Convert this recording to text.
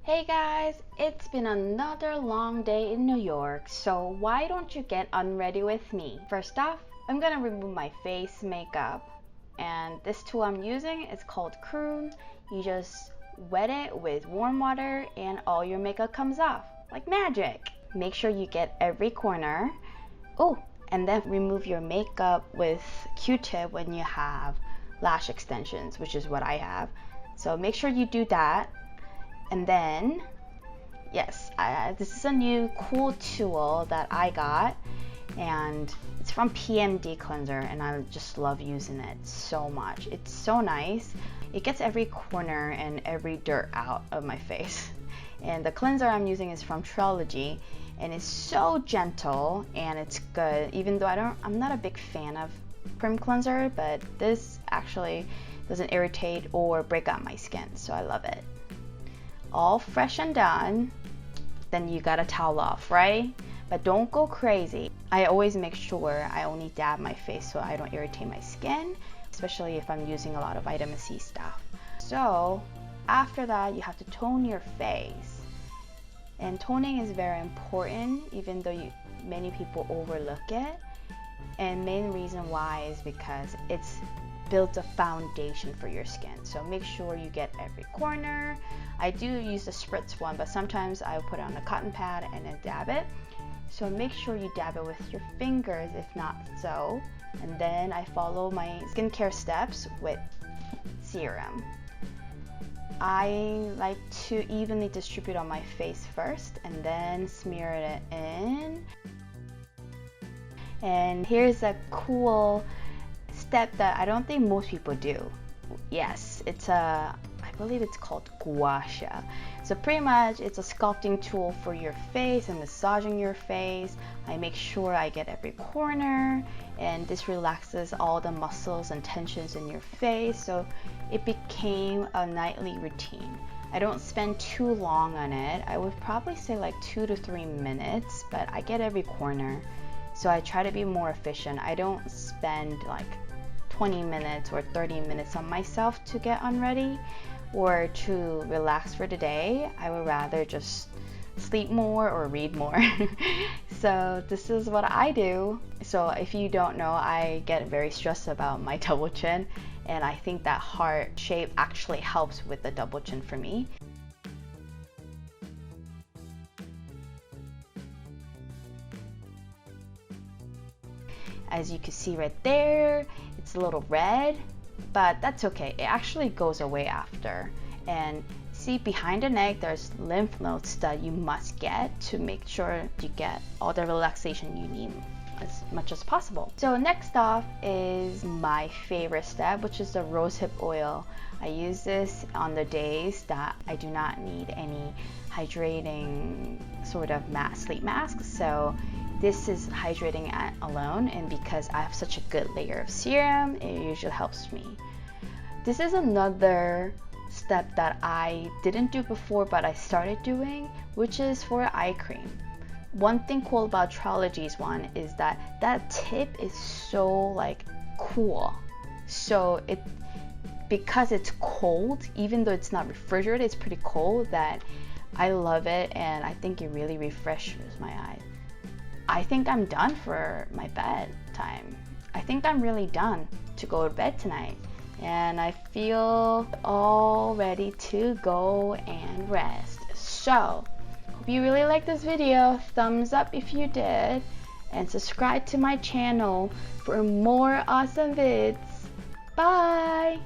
Hey guys, it's been another long day in New York, so why don't you get unready with me? First off, I'm gonna remove my face makeup, and this tool I'm using is called Croon. You just wet it with warm water and all your makeup comes off like magic. Make sure you get every corner. Oh, and then remove your makeup with Q-tip when you have lash extensions, which is what I have. So make sure you do that. And then, yes, this is a new cool tool that I got, and it's from PMD cleanser, and I just love using it so much. It's so nice. It gets every corner and every dirt out of my face. And the cleanser I'm using is from Trilogy, and it's so gentle and it's good. Even though I'm not a big fan of cream cleanser, but this actually doesn't irritate or break out my skin, so I love it. All fresh and done, then you gotta towel off, right? But don't go crazy. I always make sure I only dab my face so I don't irritate my skin, especially if I'm using a lot of vitamin C stuff. So after that, you have to tone your face, and toning is very important, even though many people overlook it. And main reason why is because it's builds a foundation for your skin. So make sure you get every corner. I do use the spritz one, but sometimes I put it on a cotton pad and then dab it. So make sure you dab it with your fingers, if not so. And then I follow my skincare steps with serum. I like to evenly distribute on my face first and then smear it in. And here's a cool step that I don't think most people do. Yes, I believe it's called Gua Sha. So pretty much it's a sculpting tool for your face and massaging your face. I make sure I get every corner, and this relaxes all the muscles and tensions in your face. So it became a nightly routine. I don't spend too long on it. I would probably say like 2 to 3 minutes, but I get every corner. So I try to be more efficient. I don't spend like 20 minutes or 30 minutes on myself to get unready or to relax for the day. I would rather just sleep more or read more. So this is what I do. So if you don't know, I get very stressed about my double chin, and I think that heart shape actually helps with the double chin for me. As you can see right there, it's a little red, but that's okay. It actually goes away after. And see, behind the neck, there's lymph nodes that you must get to make sure you get all the relaxation you need as much as possible. So next off is my favorite step, which is the rosehip oil. I use this on the days that I do not need any hydrating sort of sleep mask. So this is hydrating alone, and because I have such a good layer of serum, it usually helps me. This is another step that I didn't do before, but I started doing, which is for eye cream. One thing cool about Trilogy's one is that tip is so like cool. So because it's cold, even though it's not refrigerated, it's pretty cold, that I love it, and I think it really refreshes my eyes. I think I'm done for my bedtime. I think I'm really done to go to bed tonight, and I feel all ready to go and rest. So hope you really liked this video. Thumbs up if you did, and subscribe to my channel for more awesome vids. Bye.